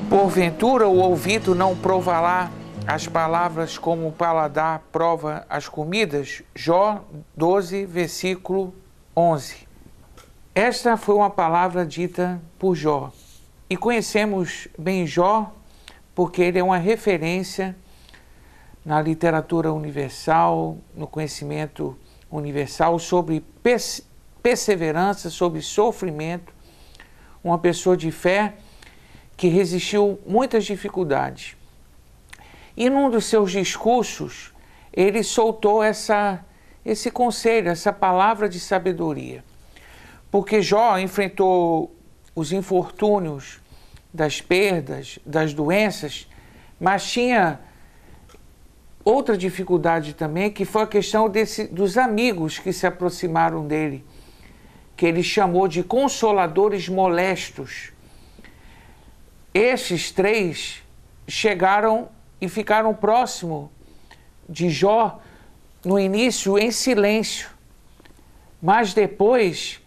Porventura o ouvido não provará as palavras como o paladar prova as comidas? Jó 12, versículo 11. Esta foi uma palavra dita por Jó. E conhecemos bem Jó porque ele é uma referência na literatura universal, no conhecimento universal sobre perseverança, sobre sofrimento. Uma pessoa de fé que resistiu muitas dificuldades. E num dos seus discursos, ele soltou esse conselho, essa palavra de sabedoria. Porque Jó enfrentou os infortúnios das perdas, das doenças, mas tinha outra dificuldade também, que foi a questão dos amigos que se aproximaram dele, que ele chamou de consoladores molestos. Esses três chegaram e ficaram próximo de Jó no início em silêncio, mas depois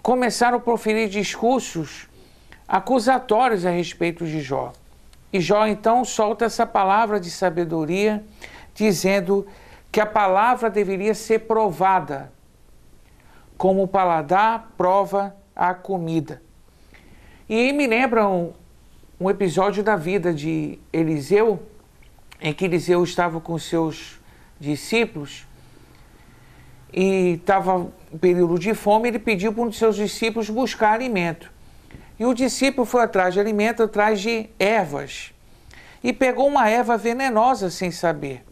começaram a proferir discursos acusatórios a respeito de Jó. E Jó então solta essa palavra de sabedoria, dizendo que a palavra deveria ser provada, como o paladar prova a comida. E aí me lembra um episódio da vida de Eliseu, em que Eliseu estava com seus discípulos e estava em período de fome. Ele pediu para um de seus discípulos buscar alimento. E o discípulo foi atrás de alimento, atrás de ervas, e pegou uma erva venenosa sem saber.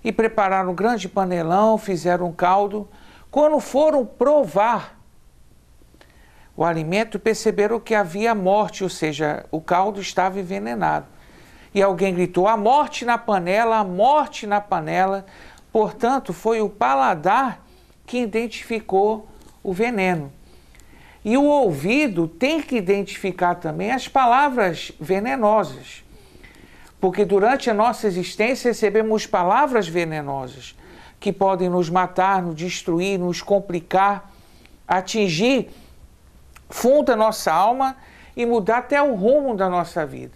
E prepararam um grande panelão, fizeram um caldo. Quando foram provar o alimento, perceberam que havia morte, ou seja, o caldo estava envenenado. E alguém gritou: a morte na panela, a morte na panela. Portanto, foi o paladar que identificou o veneno. E o ouvido tem que identificar também as palavras venenosas, porque durante a nossa existência recebemos palavras venenosas que podem nos matar, nos destruir, nos complicar, atingir fundo a nossa alma e mudar até o rumo da nossa vida.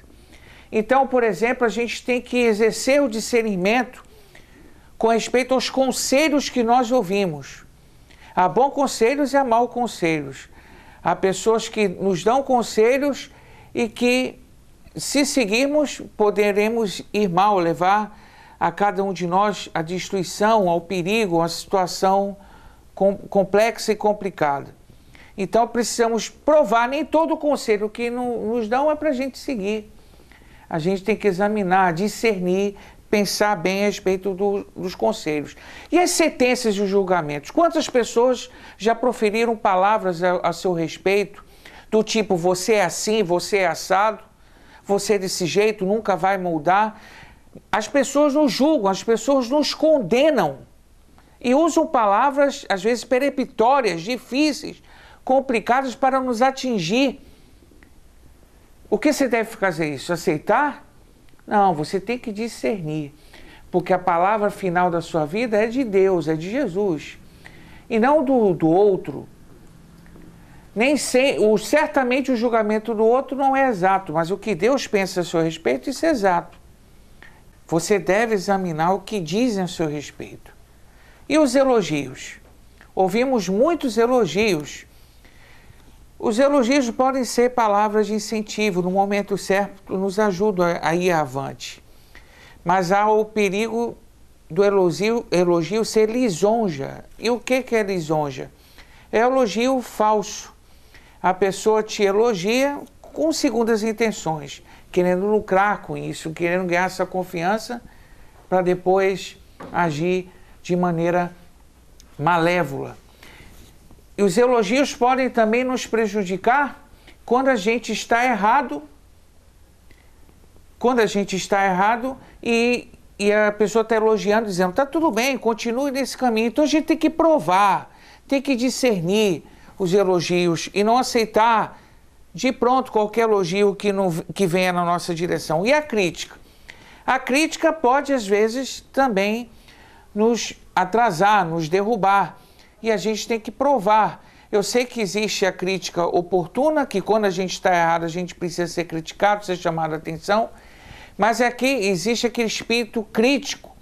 Então, por exemplo, a gente tem que exercer o discernimento com respeito aos conselhos que nós ouvimos. Há bons conselhos e há maus conselhos. Há pessoas que nos dão conselhos e que, se seguirmos, poderemos ir mal, levar a cada um de nós à destruição, ao perigo, a situação complexa e complicada. Então precisamos provar, nem todo conselho que nos dão é para a gente seguir. A gente tem que examinar, discernir, pensar bem a respeito dos conselhos. E as sentenças e os julgamentos? Quantas pessoas já proferiram palavras a seu respeito, do tipo: você é assim, você é assado, você é desse jeito, nunca vai mudar? As pessoas nos julgam, as pessoas nos condenam e usam palavras, às vezes, peremptórias, difíceis, complicadas para nos atingir. O que você deve fazer isso? Aceitar? Não, você tem que discernir, porque a palavra final da sua vida é de Deus, é de Jesus, e não do outro. Certamente o julgamento do outro não é exato, mas o que Deus pensa a seu respeito, isso é exato. Você deve examinar o que dizem a seu respeito. E os elogios? Ouvimos muitos elogios. Os elogios podem ser palavras de incentivo, no momento certo nos ajudam a ir avante. Mas há o perigo do elogio ser lisonja. E o que é lisonja? É elogio falso. A pessoa te elogia com segundas intenções, querendo lucrar com isso, querendo ganhar essa confiança para depois agir de maneira malévola. E os elogios podem também nos prejudicar quando a gente está errado. Quando a gente está errado e a pessoa está elogiando, dizendo, tá tudo bem, continue nesse caminho. Então a gente tem que provar, tem que discernir os elogios e não aceitar de pronto qualquer elogio que venha na nossa direção. E a crítica? A crítica pode, às vezes, também nos atrasar, nos derrubar. E a gente tem que provar. Eu sei que existe a crítica oportuna, que quando a gente está errado, a gente precisa ser criticado, ser chamado a atenção. Mas aqui existe aquele espírito crítico,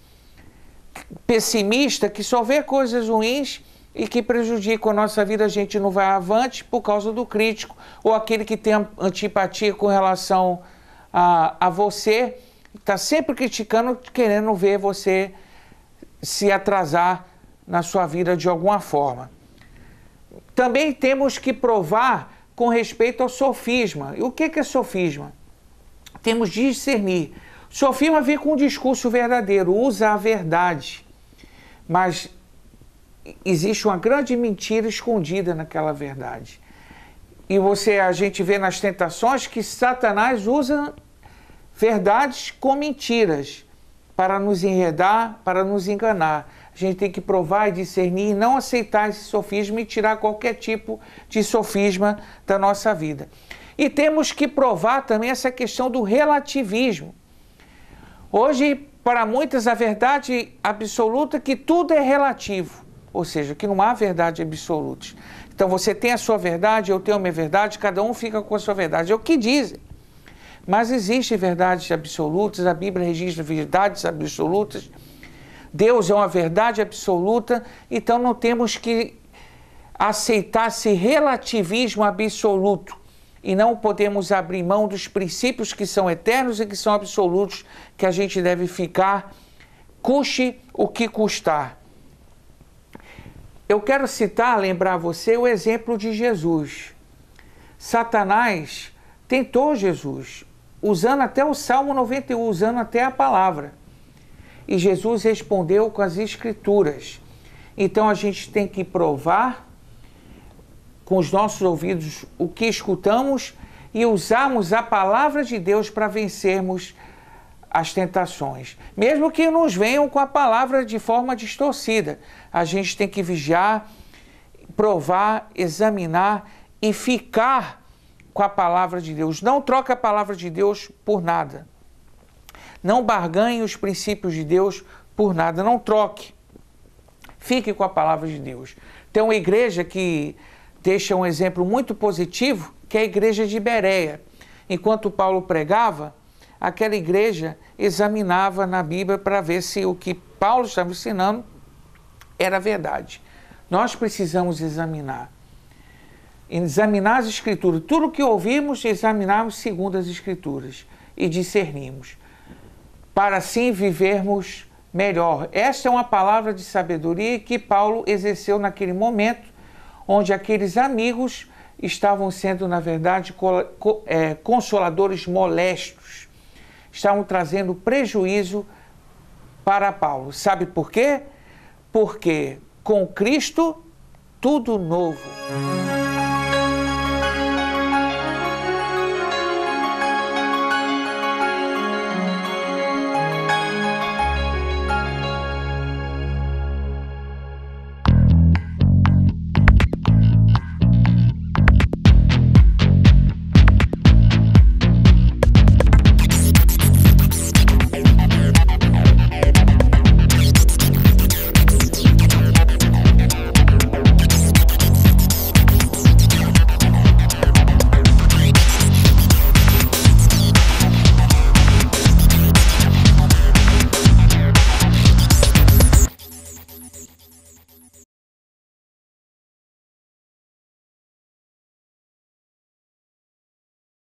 pessimista, que só vê coisas ruins e que prejudicam a nossa vida, a gente não vai avante por causa do crítico. Ou aquele que tem antipatia com relação a você, está sempre criticando, querendo ver você se atrasar na sua vida de alguma forma. Também temos que provar com respeito ao sofisma. E o que é sofisma? Temos de discernir. Sofisma vem com um discurso verdadeiro, usa a verdade, mas existe uma grande mentira escondida naquela verdade. E a gente vê nas tentações que Satanás usa verdades com mentiras para nos enredar, para nos enganar. A gente tem que provar e discernir e não aceitar esse sofisma e tirar qualquer tipo de sofisma da nossa vida. E temos que provar também essa questão do relativismo. Hoje, para muitas, a verdade absoluta é que tudo é relativo, ou seja, que não há verdade absoluta. Então você tem a sua verdade, eu tenho a minha verdade, cada um fica com a sua verdade. É o que dizem. Mas existem verdades absolutas, a Bíblia registra verdades absolutas, Deus é uma verdade absoluta, então não temos que aceitar esse relativismo absoluto e não podemos abrir mão dos princípios que são eternos e que são absolutos, que a gente deve ficar, custe o que custar. Eu quero lembrar a você o exemplo de Jesus. Satanás tentou Jesus, usando até o Salmo 91, usando até a palavra. E Jesus respondeu com as Escrituras. Então a gente tem que provar com os nossos ouvidos o que escutamos e usarmos a palavra de Deus para vencermos as tentações. Mesmo que nos venham com a palavra de forma distorcida, a gente tem que vigiar, provar, examinar e ficar com a palavra de Deus. Não troque a palavra de Deus por nada. Não barganhe os princípios de Deus por nada. Não troque. Fique com a palavra de Deus. Tem uma igreja que deixa um exemplo muito positivo, que é a igreja de Bereia. Enquanto Paulo pregava, aquela igreja examinava na Bíblia para ver se o que Paulo estava ensinando era verdade. Nós precisamos examinar as Escrituras. Tudo que ouvimos, examinarmos segundo as Escrituras e discernimos, para assim vivermos melhor. Esta é uma palavra de sabedoria que Paulo exerceu naquele momento, onde aqueles amigos estavam sendo, na verdade, consoladores molestos. Estavam trazendo prejuízo para Paulo. Sabe por quê? Porque com Cristo tudo novo.